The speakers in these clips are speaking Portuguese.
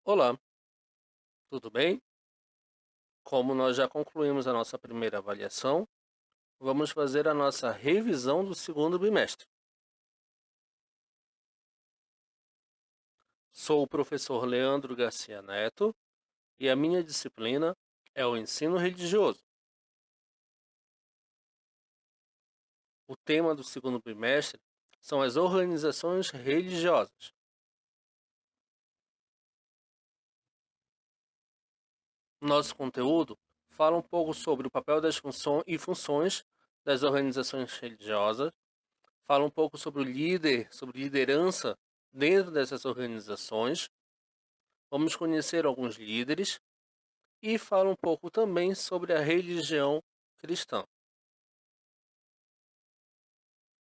Olá, tudo bem? Como nós já concluímos a nossa primeira avaliação, vamos fazer a nossa revisão do segundo bimestre. Sou o professor Leandro Garcia Neto e a minha disciplina é o ensino religioso. O tema do segundo bimestre são as organizações religiosas. Nosso conteúdo fala um pouco sobre o papel das funções das organizações religiosas, fala um pouco sobre o líder, sobre liderança dentro dessas organizações. Vamos conhecer alguns líderes e fala um pouco também sobre a religião cristã.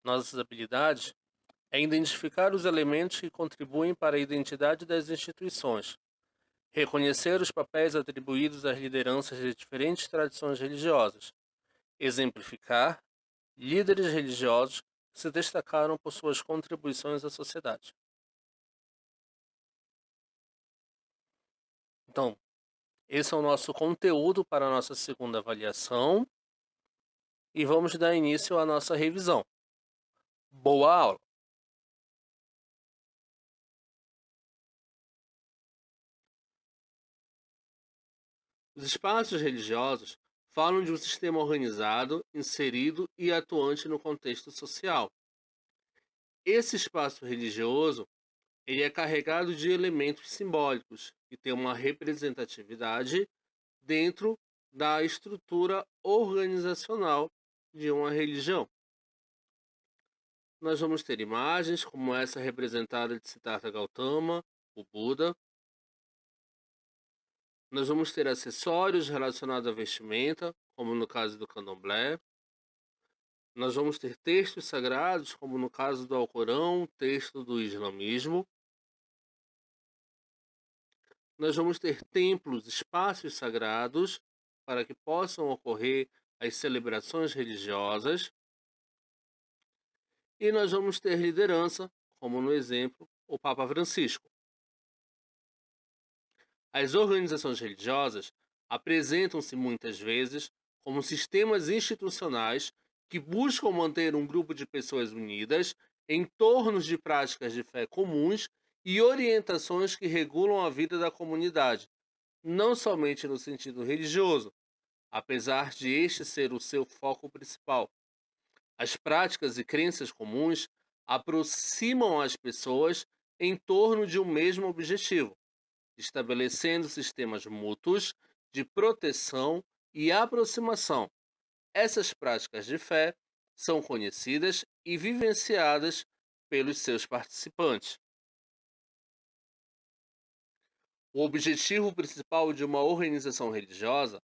Nossas habilidades é identificar os elementos que contribuem para a identidade das instituições, reconhecer os papéis atribuídos às lideranças de diferentes tradições religiosas, exemplificar líderes religiosos que se destacaram por suas contribuições à sociedade. Então, esse é o nosso conteúdo para a nossa segunda avaliação e vamos dar início à nossa revisão. Boa aula! Os espaços religiosos falam de um sistema organizado, inserido e atuante no contexto social. Esse espaço religioso ele é carregado de elementos simbólicos que têm uma representatividade dentro da estrutura organizacional de uma religião. Nós vamos ter imagens como essa representada de Siddhartha Gautama, o Buda. Nós vamos ter acessórios relacionados à vestimenta, como no caso do candomblé. Nós vamos ter textos sagrados, como no caso do Alcorão, texto do islamismo. Nós vamos ter templos, espaços sagrados, para que possam ocorrer as celebrações religiosas. E nós vamos ter liderança, como no exemplo, o Papa Francisco. As organizações religiosas apresentam-se muitas vezes como sistemas institucionais que buscam manter um grupo de pessoas unidas em torno de práticas de fé comuns e orientações que regulam a vida da comunidade, não somente no sentido religioso, apesar de este ser o seu foco principal. As práticas e crenças comuns aproximam as pessoas em torno de um mesmo objetivo, estabelecendo sistemas mútuos de proteção e aproximação. Essas práticas de fé são conhecidas e vivenciadas pelos seus participantes. O objetivo principal de uma organização religiosa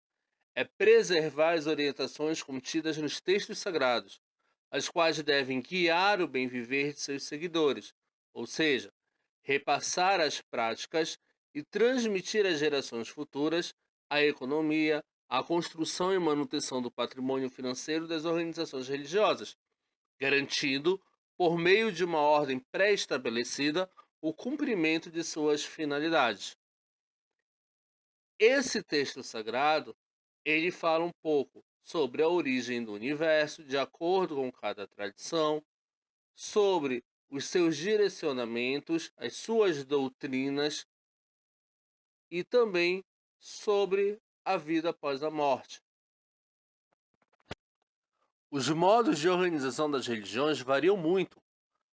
é preservar as orientações contidas nos textos sagrados, as quais devem guiar o bem viver de seus seguidores, ou seja, repassar as práticas e transmitir às gerações futuras a economia, a construção e manutenção do patrimônio financeiro das organizações religiosas, garantindo, por meio de uma ordem pré-estabelecida, o cumprimento de suas finalidades. Esse texto sagrado, ele fala um pouco sobre a origem do universo, de acordo com cada tradição, sobre os seus direcionamentos, as suas doutrinas e também sobre a vida após a morte. Os modos de organização das religiões variam muito.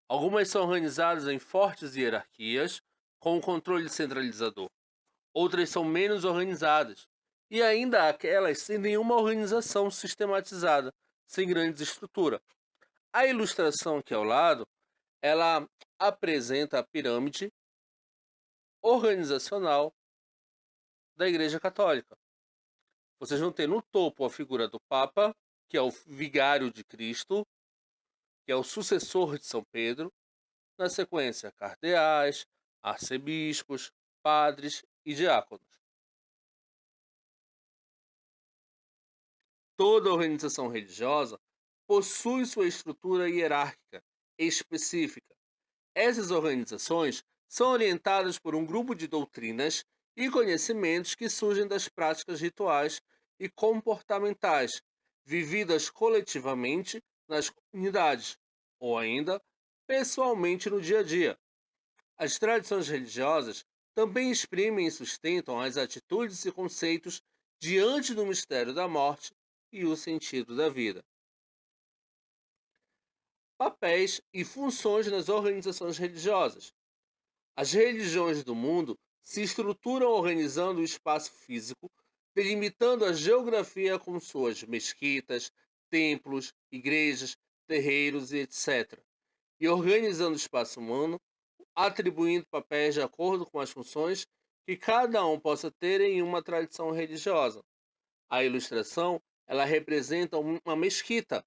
Algumas são organizadas em fortes hierarquias, com um controle centralizador. Outras são menos organizadas. E ainda há aquelas sem nenhuma organização sistematizada, sem grandes estrutura. A ilustração aqui ao lado, ela apresenta a pirâmide organizacional da Igreja Católica. Vocês vão ter no topo a figura do Papa, que é o vigário de Cristo, que é o sucessor de São Pedro. Na sequência, cardeais, arcebispos, padres e diáconos. Toda organização religiosa possui sua estrutura hierárquica específica. Essas organizações são orientadas por um grupo de doutrinas e conhecimentos que surgem das práticas rituais e comportamentais vividas coletivamente nas comunidades, ou ainda pessoalmente no dia a dia. As tradições religiosas também exprimem e sustentam as atitudes e conceitos diante do mistério da morte e o sentido da vida. Papéis e funções nas organizações religiosas. As religiões do mundo se estruturam organizando o espaço físico, delimitando a geografia com suas mesquitas, templos, igrejas, terreiros e etc. E organizando o espaço humano, atribuindo papéis de acordo com as funções que cada um possa ter em uma tradição religiosa. A ilustração, ela representa uma mesquita,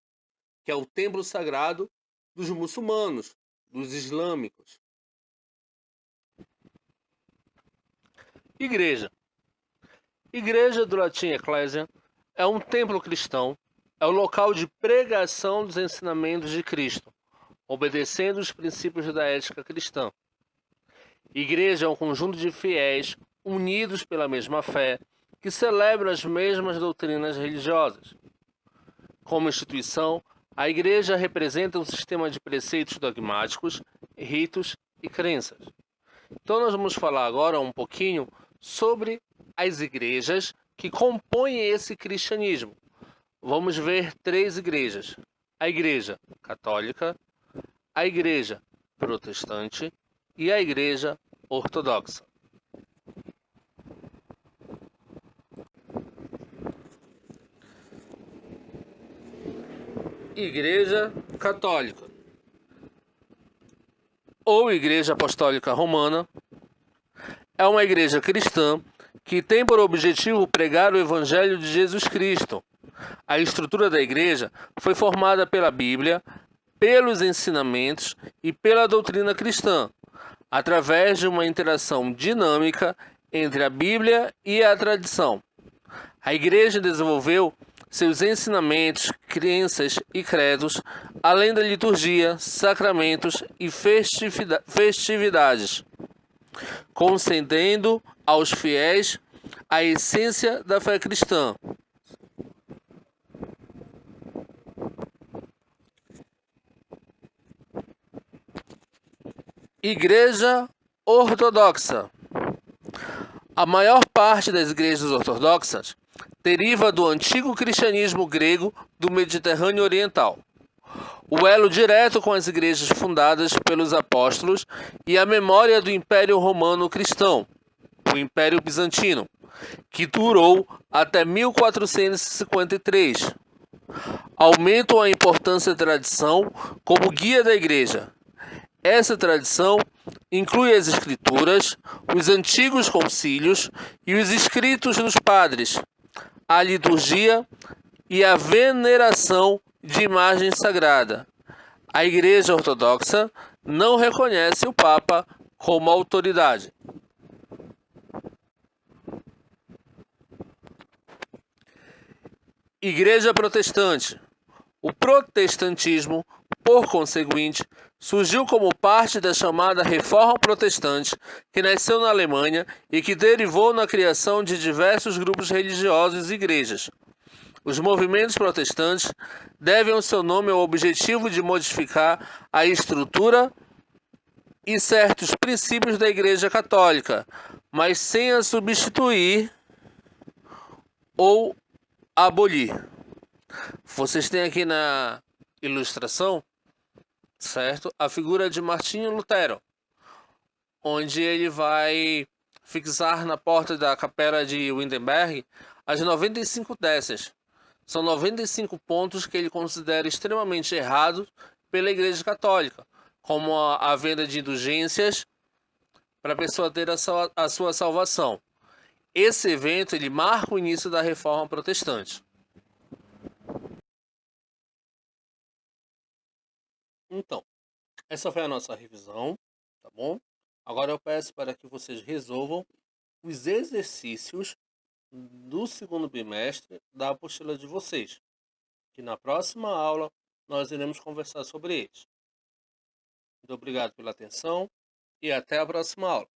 que é o templo sagrado dos muçulmanos, dos islâmicos. Igreja. Igreja, do latim ecclesia, é um templo cristão, é o local de pregação dos ensinamentos de Cristo, obedecendo os princípios da ética cristã. Igreja é um conjunto de fiéis unidos pela mesma fé, que celebram as mesmas doutrinas religiosas. Como instituição, a Igreja representa um sistema de preceitos dogmáticos, ritos e crenças. Então nós vamos falar agora um pouquinho sobre as igrejas que compõem esse cristianismo. Vamos ver 3 igrejas: a Igreja Católica, a Igreja Protestante e a Igreja Ortodoxa. Igreja Católica ou Igreja Apostólica Romana é uma igreja cristã que tem por objetivo pregar o Evangelho de Jesus Cristo. A estrutura da igreja foi formada pela Bíblia, pelos ensinamentos e pela doutrina cristã, através de uma interação dinâmica entre a Bíblia e a tradição. A igreja desenvolveu seus ensinamentos, crenças e credos, além da liturgia, sacramentos e festividades, concedendo aos fiéis a essência da fé cristã. Igreja Ortodoxa. A maior parte das igrejas ortodoxas deriva do antigo cristianismo grego do Mediterrâneo Oriental. O elo direto com as igrejas fundadas pelos apóstolos e a memória do Império Romano Cristão, o Império Bizantino, que durou até 1453. Aumentam a importância da tradição como guia da igreja. Essa tradição inclui as escrituras, os antigos concílios e os escritos dos padres, a liturgia e a veneração de imagem sagrada. A Igreja Ortodoxa não reconhece o Papa como autoridade. Igreja Protestante. O protestantismo, por conseguinte, surgiu como parte da chamada Reforma Protestante, que nasceu na Alemanha e que derivou na criação de diversos grupos religiosos e igrejas. Os movimentos protestantes devem o seu nome ao objetivo de modificar a estrutura e certos princípios da Igreja Católica, mas sem a substituir ou abolir. Vocês têm aqui na ilustração, certo, a figura de Martinho Lutero, onde ele vai fixar na porta da capela de Wittenberg as 95 décimas. São 95 pontos que ele considera extremamente errados pela Igreja Católica, como a venda de indulgências para a pessoa ter a sua salvação. Esse evento ele marca o início da Reforma Protestante. Então, essa foi a nossa revisão, tá bom? Agora eu peço para que vocês resolvam os exercícios do segundo bimestre da apostila de vocês, que na próxima aula nós iremos conversar sobre eles. Muito obrigado pela atenção e até a próxima aula.